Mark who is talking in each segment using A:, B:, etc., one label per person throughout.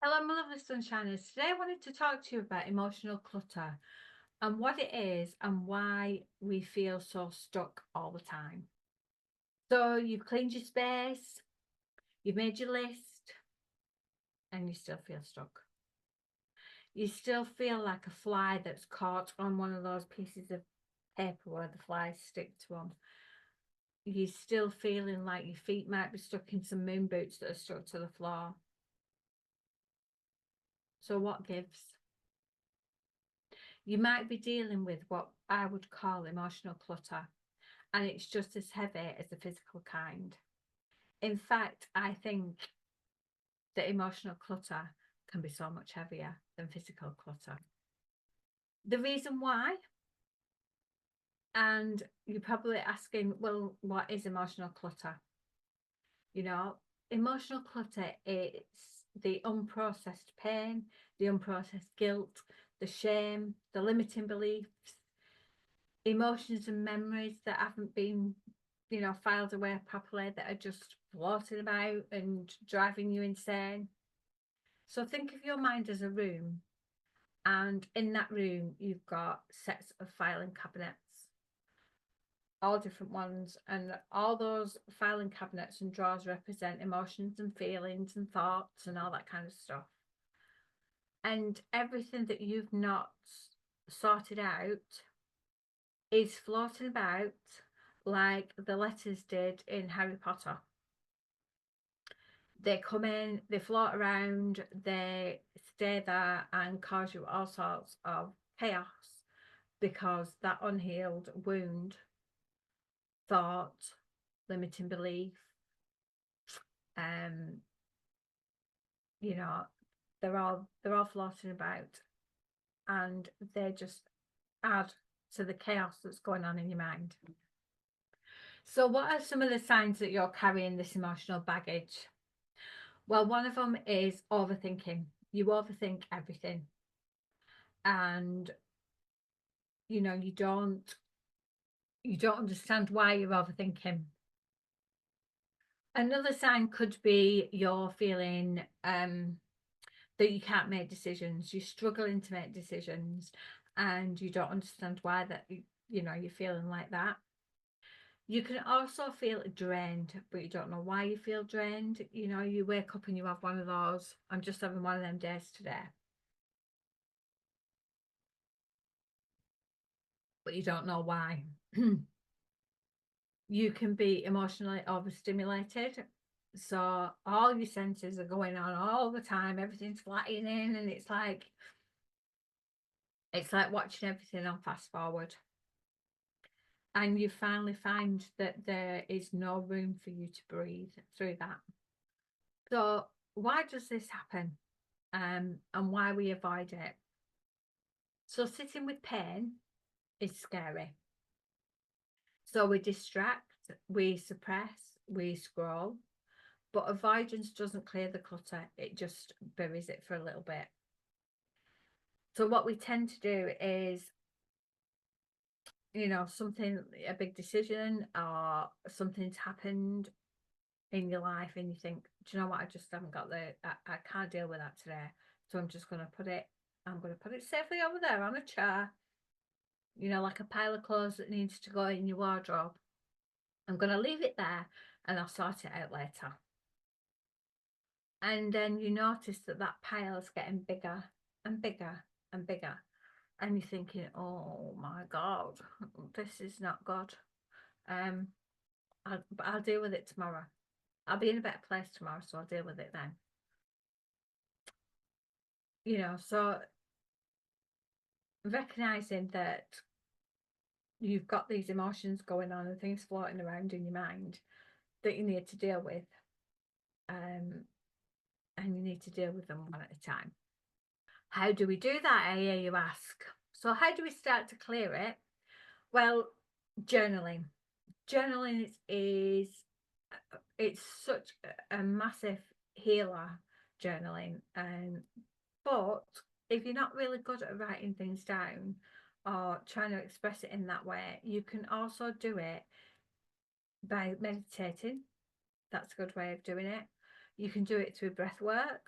A: Hello, my lovely sunshiners. Today I wanted to talk to you about emotional clutter and what it is and why we feel so stuck all the time. So you've cleaned your space, you've made your list, and you still feel stuck. You still feel like a fly that's caught on one of those pieces of paper where the flies stick to them. You're still feeling like your feet might be stuck in some moon boots that are stuck to the floor. So what gives? You might be dealing with what I would call emotional clutter, and it's just as heavy as the physical kind. In fact, I think that emotional clutter can be so much heavier than physical clutter. The reason why, and you're probably asking, well, what is emotional clutter? You know, emotional clutter is the unprocessed pain, the unprocessed guilt, the shame, the limiting beliefs, emotions and memories that haven't been, filed away properly, that are just floating about and driving you insane. So think of your mind as a room, and in that room you've got sets of filing cabinets, all different ones, and all those filing cabinets and drawers represent emotions and feelings and thoughts and all that kind of stuff. And everything that you've not sorted out is floating about like the letters did in Harry Potter. They come in, they float around, they stay there and cause you all sorts of chaos because that unhealed wound, thought, limiting belief, um, you know, they're all floating about, and they just add to the chaos that's going on in your mind. So what are some of the signs that you're carrying this emotional baggage? Well, one of them is overthinking. You overthink everything, and you don't understand why you're overthinking. Another sign could be you're feeling that you can't make decisions. You're struggling to make decisions, and you don't understand why you're feeling like that. You can also feel drained, but you don't know why you feel drained. You wake up and you have one of those, I'm just having one of them days today, but you don't know why. You can be emotionally overstimulated. So all your senses are going on all the time, everything's flying in, and it's like watching everything on fast forward. And you finally find that there is no room for you to breathe through that. So why does this happen? And why we avoid it? So sitting with pain is scary. So we distract, we suppress, we scroll, but avoidance doesn't clear the clutter, it just buries it for a little bit. So what we tend to do is, something, a big decision or something's happened in your life, and you think, do you know what, I just haven't got I can't deal with that today, so I'm going to put it safely over there on a chair, like a pile of clothes that needs to go in your wardrobe. I'm going to leave it there and I'll sort it out later. And then you notice that that pile is getting bigger and bigger and bigger, and you're thinking, oh my god, this is not good. But I'll deal with it tomorrow. I'll be in a better place tomorrow, so I'll deal with it then. So recognizing that you've got these emotions going on and things floating around in your mind that you need to deal with, and you need to deal with them one at a time. How do we do that, I hear you ask? So how do we start to clear it? Well, journaling. Journaling is it's such a massive healer, journaling. But if you're not really good at writing things down or trying to express it in that way, you can also do it by meditating. That's a good way of doing it. You can do it through breath work.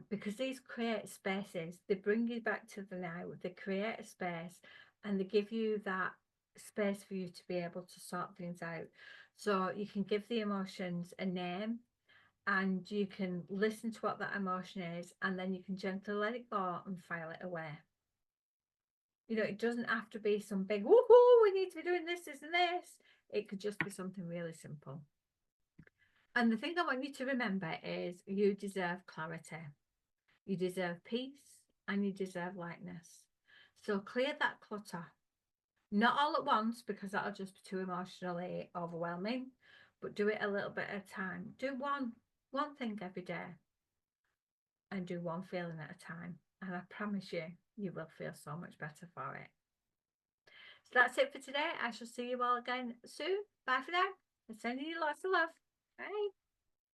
A: because these create spaces, they bring you back to the now, they create a space and they give you that space for you to be able to sort things out. So you can give the emotions a name and you can listen to what that emotion is, and then you can gently let it go and file it away. You know, it doesn't have to be some big, woohoo, we need to be doing this, this, and this. It could just be something really simple. And the thing I want you to remember is you deserve clarity. You deserve peace and you deserve lightness. So clear that clutter. Not all at once because that'll just be too emotionally overwhelming, but do it a little bit at a time. Do one thing every day and do one feeling at a time. And I promise you, you will feel so much better for it. So that's it for today. I shall see you all again soon. Bye for now. I'm sending you lots of love. Bye.